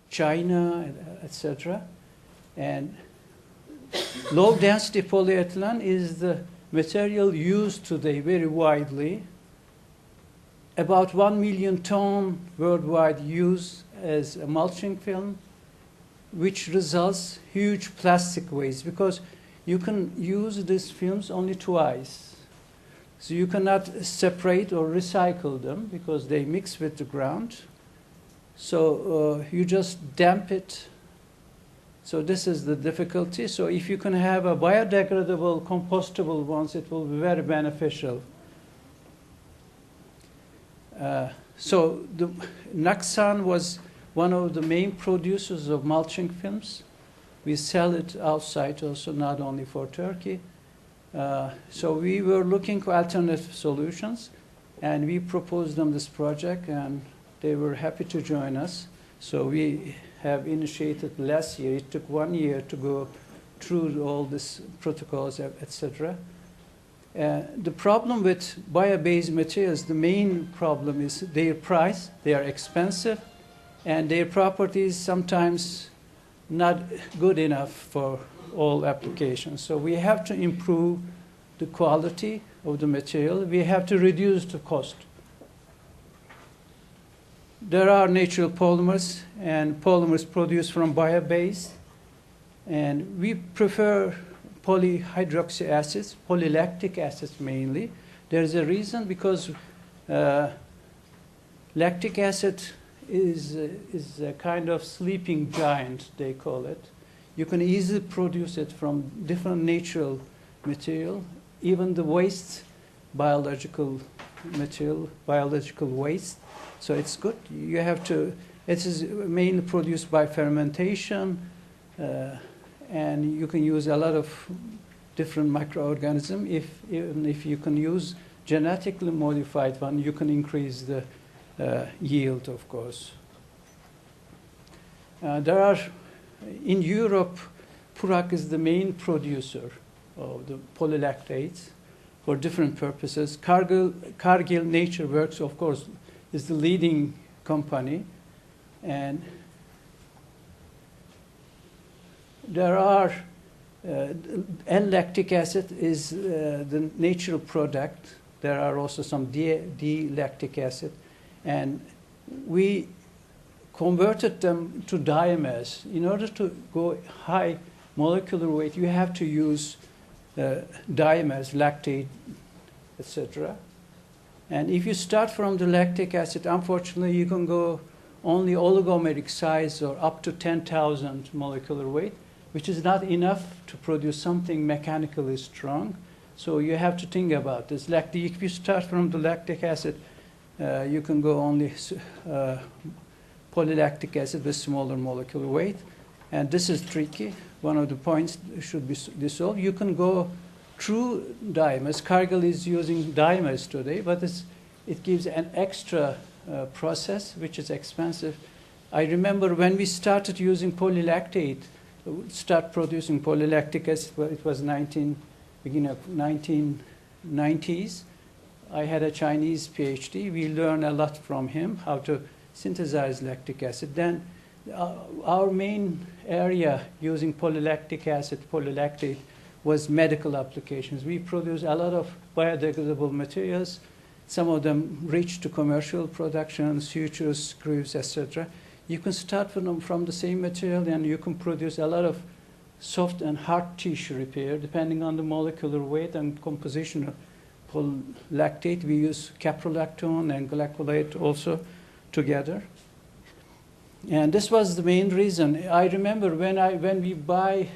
China, etc. And low-density polyethylene is the material used today very widely. About 1 million ton worldwide use as a mulching film, which results huge plastic waste because you can use these films only twice. So you cannot separate or recycle them because they mix with the ground. So you just damp it. So this is the difficulty. So if you can have a biodegradable, compostable ones, it will be very beneficial. So Naksan was one of the main producers of mulching films. We sell it outside also, not only for Turkey. So we were looking for alternative solutions, and we proposed them this project, and they were happy to join us. So we have initiated last year. It took 1 year to go through all these protocols, etc. The problem with bio-based materials, the main problem is their price. They are expensive, and their properties sometimes not good enough for all applications. So we have to improve the quality of the material. We have to reduce the cost. There are natural polymers and polymers produced from bio-based, and we prefer polyhydroxy acids, polylactic acids mainly. There's a reason because lactic acid is a kind of sleeping giant, they call it. You can easily produce it from different natural material, even the waste, biological material, biological waste. So it's good. You have to, it is mainly produced by fermentation, and you can use a lot of different microorganisms. Even if you can use genetically modified one, you can increase the yield, of course. There are, in Europe, Purak is the main producer of the polylactates for different purposes. Cargill Nature Works, of course, is the leading company. And there are, L-lactic acid is the natural product. There are also some D-lactic acid. And we converted them to diamers. In order to go high molecular weight, you have to use diamers, lactate, etc. And if you start from the lactic acid, unfortunately, you can go only oligomeric size or up to 10,000 molecular weight, which is not enough to produce something mechanically strong. So you have to think about this. If you start from the lactic acid, you can go only polylactic acid with smaller molecular weight. And this is tricky. One of the points should be dissolved. You can go through dimers. Cargill is using dimers today, but it gives an extra process, which is expensive. I remember when we started using polylactate, start producing polylactic acid, well, it was beginning of 1990s. I had a Chinese PhD. We learned a lot from him, how to synthesize lactic acid. Then our main area using polylactic acid, polylactate, was medical applications. We produce a lot of biodegradable materials. Some of them reach to commercial production, sutures, screws, etc. You can start from the same material, and you can produce a lot of soft and hard tissue repair, depending on the molecular weight and composition of polylactate. We use caprolactone and glycolate also together. And this was the main reason. I remember when we buy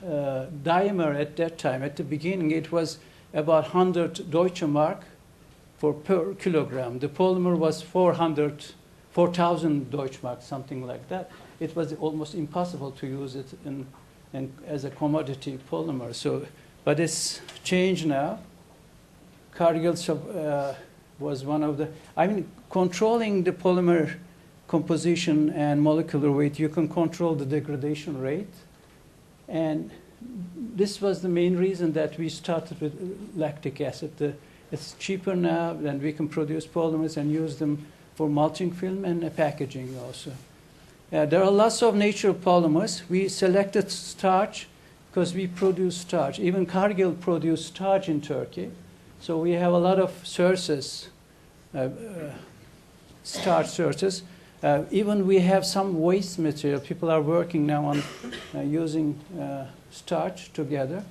dimer at that time, at the beginning, it was about 100 Deutsche Mark per kilogram. The polymer was 4,000 Deutsche Mark, something like that. It was almost impossible to use it as a commodity polymer. So, but it's changed now. Cargill was one of the, controlling the polymer composition and molecular weight, you can control the degradation rate. And this was the main reason that we started with lactic acid. It's cheaper now, and we can produce polymers and use them for mulching film and packaging also. There are lots of natural polymers. We selected starch because we produce starch. Even Cargill produced starch in Turkey. So we have a lot of sources, starch sources. Even we have some waste material. People are working now on using starch together.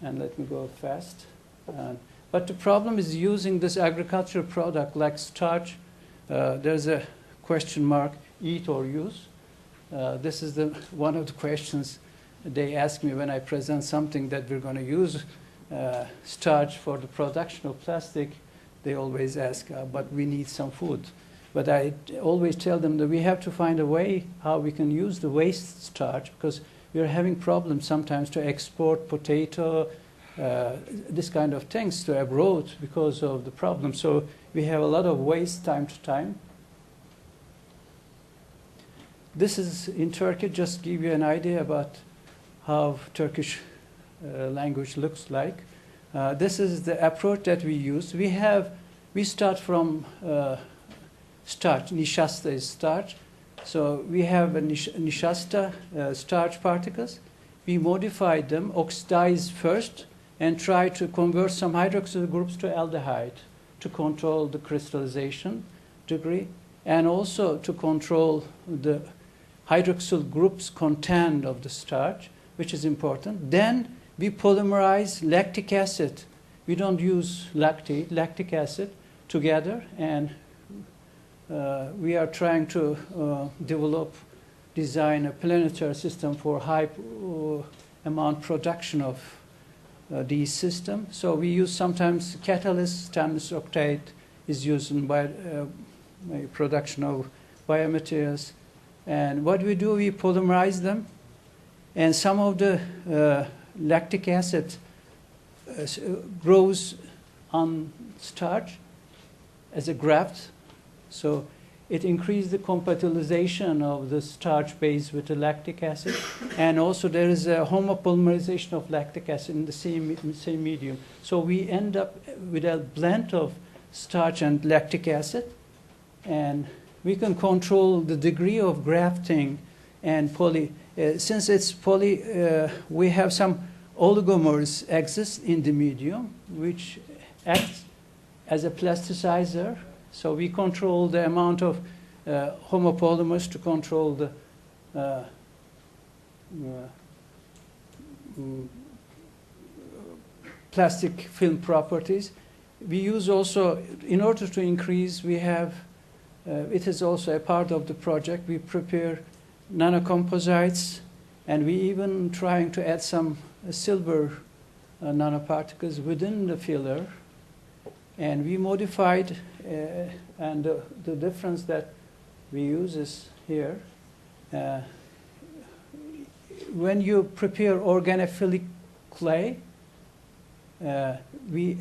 And let me go fast. But the problem is using this agricultural product like starch. There's a question mark, eat or use. This is one of the questions they ask me when I present something that we're going to use starch for the production of plastic. They always ask, but we need some food. But I always tell them that we have to find a way how we can use the waste starch, because we're having problems sometimes to export potato, this kind of things to abroad because of the problem. So we have a lot of waste time to time. This is in Turkey, just give you an idea about how Turkish language looks like. This is the approach that we use. We start from starch. Nişasta is starch. So we have a nişasta starch particles. We modify them, oxidize first, and try to convert some hydroxyl groups to aldehyde to control the crystallization degree, and also to control the hydroxyl groups content of the starch, which is important. Then we polymerize lactic acid. We don't use lactic acid together, and we are trying to design a planetary system for high amount production of these systems. So we use sometimes catalyst, tannous octate is used in production of biomaterials. And what we do, we polymerize them, and some of the lactic acid grows on starch as a graft. So it increases the compatibilization of the starch base with the lactic acid. And also there is a homopolymerization of lactic acid in the same medium. So we end up with a blend of starch and lactic acid. And we can control the degree of grafting and since it's we have some oligomers exist in the medium, which acts as a plasticizer. So we control the amount of homopolymers to control the plastic film properties. We use also, in order to increase, we have, it is also a part of the project, we prepare nanocomposites, and we even trying to add some silver nanoparticles within the filler. And we modified, and the difference that we use is here. When you prepare organophilic clay, we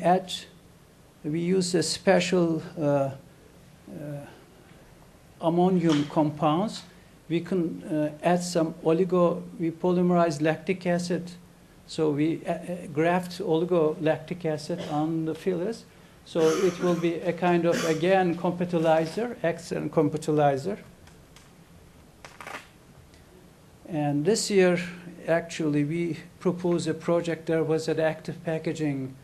use a special ammonium compounds. We can add some we polymerize lactic acid. So we graft oligolactic acid on the fillers. So it will be a kind of, again, compatibilizer, excellent compatibilizer. And this year, actually, we proposed a project. There was an active packaging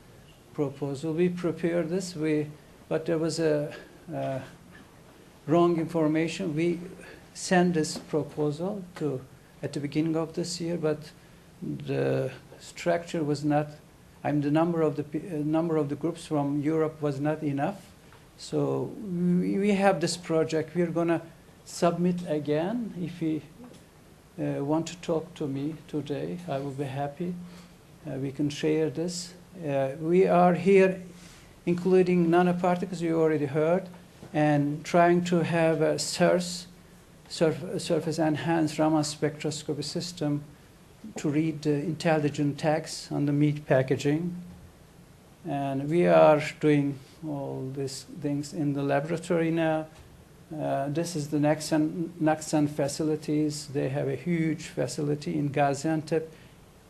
proposal. We prepared this, but there was a wrong information. We sent this proposal at the beginning of this year, but the structure was not. The number of the groups from Europe was not enough. So we have this project. We're going to submit again. If you want to talk to me today, I will be happy. We can share this. We are here including nanoparticles, you already heard, and trying to have a surface-enhanced Raman spectroscopy system to read the intelligent tags on the meat packaging. And we are doing all these things in the laboratory now. This is the Naxan facilities. They have a huge facility in Gaziantep.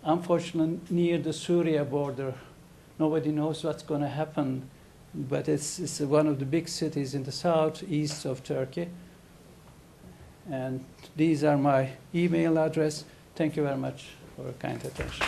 Unfortunately, near the Syria border. Nobody knows what's going to happen, but it's one of the big cities in the southeast of Turkey. And these are my email address. Thank you very much for your kind attention.